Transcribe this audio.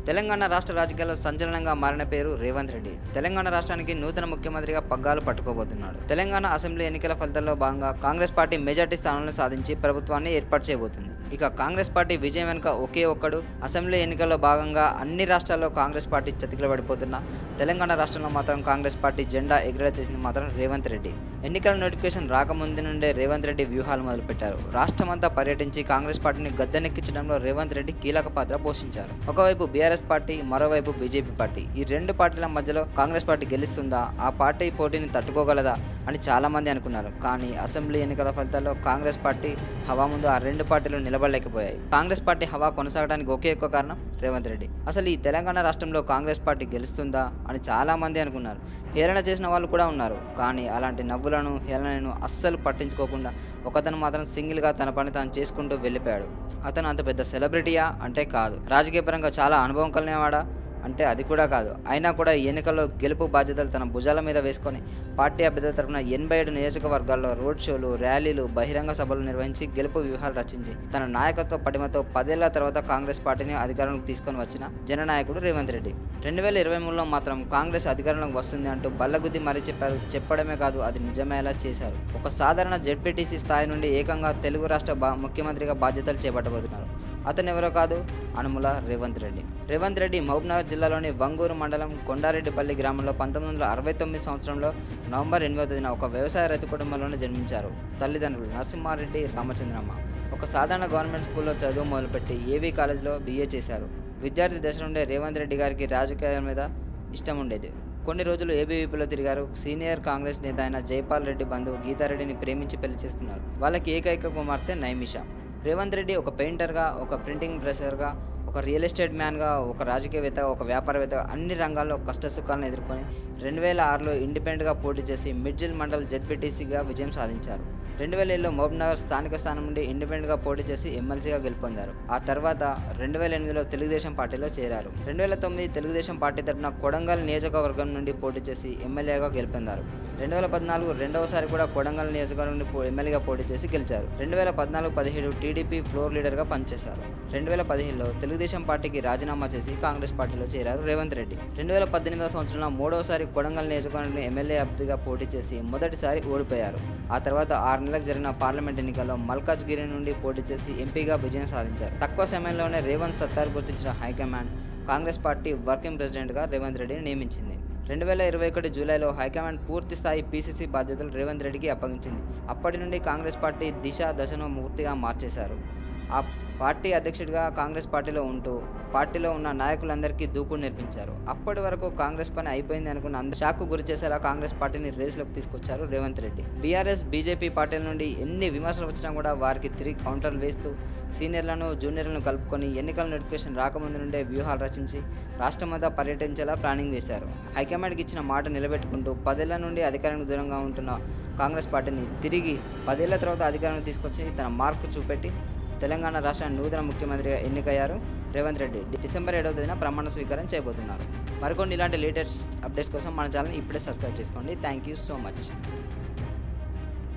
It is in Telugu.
తెలంగాణ రాష్ట్ర రాజకీయాల్లో సంచలనంగా మారిన పేరు రేవంత్ రెడ్డి. తెలంగాణ రాష్ట్రానికి నూతన ముఖ్యమంత్రిగా పగ్గాలు పట్టుకోబోతున్నాడు. తెలంగాణ అసెంబ్లీ ఎన్నికల ఫలితాల్లో భాగంగా కాంగ్రెస్ పార్టీ మెజార్టీ స్థానాలను సాధించి ప్రభుత్వాన్ని ఏర్పాటు చేయబోతుంది. ఇక కాంగ్రెస్ పార్టీ విజయం వెనుక ఒకే ఒక్కడు. అసెంబ్లీ ఎన్నికల్లో భాగంగా అన్ని రాష్ట్రాల్లో కాంగ్రెస్ పార్టీ చతికిలబడిపోతున్నా తెలంగాణ రాష్ట్రంలో మాత్రం కాంగ్రెస్ పార్టీ జెండా ఎగిరేలా చేసింది మాత్రం రేవంత్ రెడ్డి. ఎన్నికల నోటిఫికేషన్ రాకముందు నుండే రేవంత్ రెడ్డి వ్యూహాలు మొదలుపెట్టారు. రాష్ట్రమంతా పర్యటించి కాంగ్రెస్ పార్టీని గద్దెనెక్కించడంలో రేవంత్ రెడ్డి కీలక పాత్ర పోషించారు. ఒకవైపు బీఆర్ఎస్ పార్టీ, మరోవైపు బీజేపీ పార్టీ. ఈ రెండు పార్టీల మధ్యలో కాంగ్రెస్ పార్టీ గెలుస్తుందా, ఆ పార్టీ పోటీని తట్టుకోగలదా అని చాలామంది అనుకున్నారు. కానీ అసెంబ్లీ ఎన్నికల ఫలితాల్లో కాంగ్రెస్ పార్టీ హవా ముందు ఆ రెండు పార్టీలు నిలబడలేకపోయాయి. కాంగ్రెస్ పార్టీ హవా కొనసాగడానికి ఒకే ఒక్క కారణం రేవంత్ రెడ్డి. అసలు ఈ తెలంగాణ రాష్ట్రంలో కాంగ్రెస్ పార్టీ గెలుస్తుందా అని చాలామంది అనుకున్నారు. హేళన చేసిన వాళ్ళు కూడా ఉన్నారు. కానీ అలాంటి నవ్వులను, హేళనను అస్సలు పట్టించుకోకుండా ఒకతను మాత్రం సింగిల్గా తన పని తాను చేసుకుంటూ వెళ్ళిపోయాడు. అతను అంత పెద్ద సెలబ్రిటీయా అంటే కాదు. రాజకీయపరంగా చాలా అనుభవం కలిగినవాడా అంటే అది కూడా కాదు. అయినా కూడా ఈ ఎన్నికల్లో గెలుపు బాధ్యతలు తన భుజాల మీద వేసుకొని పార్టీ అభ్యర్థుల తరఫున 87 నియోజకవర్గాల్లో రోడ్ షోలు, ర్యాలీలు, బహిరంగ సభలు నిర్వహించి గెలుపు వ్యూహాలు రచించి తన నాయకత్వ పటిమతో 10 ఏళ్ల తర్వాత కాంగ్రెస్ పార్టీని అధికారంలోకి తీసుకొని వచ్చిన జననాయకుడు రేవంత్ రెడ్డి. 2023లో మాత్రం కాంగ్రెస్ అధికారంలోకి వస్తుంది అంటూ బల్లగుద్ది మరీ చెప్పారు. చెప్పడమే కాదు, అది నిజమేలా చేశారు. ఒక సాధారణ జెడ్పీటీసీ స్థాయి నుండి ఏకంగా తెలుగు రాష్ట్ర ముఖ్యమంత్రిగా బాధ్యతలు చేపట్టబోతున్నారు. అతను ఎవరో కాదు, అనుముల రేవంత్ రెడ్డి. రేవంత్ రెడ్డి మహబూబ్నగర్ జిల్లాలోని వంగూరు మండలం కొండారెడ్డిపల్లి గ్రామంలో 1969 సంవత్సరంలో నవంబర్ 8వ తేదీన ఒక వ్యవసాయ రైతు కుటుంబంలోనే జన్మించారు. తల్లిదండ్రులు నరసింహారెడ్డి, రామచంద్రమ్మ. ఒక సాధారణ గవర్నమెంట్ స్కూల్లో చదువు మొదలుపెట్టి ఏవీ కాలేజ్లో BA చేశారు. విద్యార్థి దశ నుండే రేవంత్ రెడ్డి గారికి రాజకీయాల మీద ఇష్టం ఉండేది. కొన్ని రోజులు ABVPలో తిరిగారు. సీనియర్ కాంగ్రెస్ నేత అయిన జైపాల్ రెడ్డి బంధువు గీతారెడ్డిని ప్రేమించి పెళ్లి చేసుకున్నారు. వాళ్ళకి ఏకైక కుమార్తె నైమిషా. రేవంత్ రెడ్డి ఒక పెయింటర్గా, ఒక ప్రింటింగ్ ప్రెసర్గా, ఒక రియల్ ఎస్టేట్ మ్యాన్గా, ఒక రాజకీయవేత్తగా, ఒక వ్యాపారవేత్తగా అన్ని రంగాల్లో కష్టసుఖాలను ఎదుర్కొని 2006లో ఇండిపెండెంట్గా పోటీ చేసి మిడ్జిల్ మండల్ జెడ్పీటీసీగా విజయం సాధించారు. 2007లో మహబూబ్నగర్ స్థానిక స్థానం నుండి ఇండిపెండెంట్గా పోటీ చేసి ఎమ్మెల్సీగా గెలుపొందారు. ఆ తర్వాత 2008లో తెలుగుదేశం పార్టీలో చేరారు. 2009 తెలుగుదేశం పార్టీ తరఫున కొడంగల్ నియోజకవర్గం నుండి పోటీ చేసి ఎమ్మెల్యేగా గెలుపొందారు. 2014 రెండవసారి కూడా కొడంగల్ నియోజకవర్గం నుండి ఎమ్మెల్యేగా పోటీ చేసి గెలిచారు. 2014-17 టీడీపీ ఫ్లోర్ లీడర్గా పనిచేశారు. 2015లో తెలుగుదేశం పార్టీకి రాజీనామా చేసి కాంగ్రెస్ పార్టీలో చేరారు రేవంత్ రెడ్డి. 2018వ సంవత్సరంలో మూడవసారి కొడంగల్ నియోజకవర్గంలో ఎమ్మెల్యే అభ్యర్థిగా పోటీ చేసి మొదటిసారి ఓడిపోయారు. ఆ తర్వాత 6 నెలలకు జరిగిన పార్లమెంట్ ఎన్నికల్లో మల్కాజ్గిరి నుండి పోటీ చేసి ఎంపీగా విజయం సాధించారు. తక్కువ సమయంలోనే రేవంత్ సత్తారు గుర్తించిన హైకమాండ్ కాంగ్రెస్ పార్టీ వర్కింగ్ ప్రెసిడెంట్గా రేవంత్ రెడ్డిని నియమించింది. 2021 జూలైలో హైకమాండ్ పూర్తి స్థాయి PCC బాధ్యతలు రేవంత్ రెడ్డికి అప్పగించింది. అప్పటి నుండి కాంగ్రెస్ పార్టీ దశను పూర్తిగా మార్చేశారు. ఆ పార్టీ అధ్యక్షుడిగా కాంగ్రెస్ పార్టీలో ఉంటూ పార్టీలో ఉన్న నాయకులందరికీ దూకుడు నేర్పించారు. అప్పటి వరకు కాంగ్రెస్ పని అయిపోయింది అనుకున్న అందరూ షాక్కు గురి చేసేలా కాంగ్రెస్ పార్టీని రేసులోకి తీసుకొచ్చారు రేవంత్ రెడ్డి. బీఆర్ఎస్, బీజేపీ పార్టీల నుండి ఎన్ని విమర్శలు వచ్చినా కూడా వారికి తిరిగి కౌంటర్లు వేస్తూ సీనియర్లను, జూనియర్లను కలుపుకొని ఎన్నికల నోటిఫికేషన్ రాకముందు నుండే వ్యూహాలు రచించి రాష్ట్రమంతా పర్యటించేలా ప్లానింగ్ వేశారు. హైకమాండ్కి ఇచ్చిన మాట నిలబెట్టుకుంటూ 10 ఏళ్ల నుండి అధికారానికి దూరంగా ఉంటున్న కాంగ్రెస్ పార్టీని తిరిగి 10 ఏళ్ల తర్వాత అధికారానికి తీసుకొచ్చి తన మార్కు చూపెట్టి తెలంగాణ రాష్ట్రానికి నూతన ముఖ్యమంత్రిగా ఎన్నికయ్యారు రేవంత్ రెడ్డి. డిసెంబర్ 7వ తేదీన ప్రమాణ స్వీకారం చేయబోతున్నారు. మరికొన్ని ఇలాంటి లేటెస్ట్ అప్డేట్స్ కోసం మన ఛానల్ ఇప్పుడే సబ్స్క్రైబ్ చేసుకోండి. Thank you so much.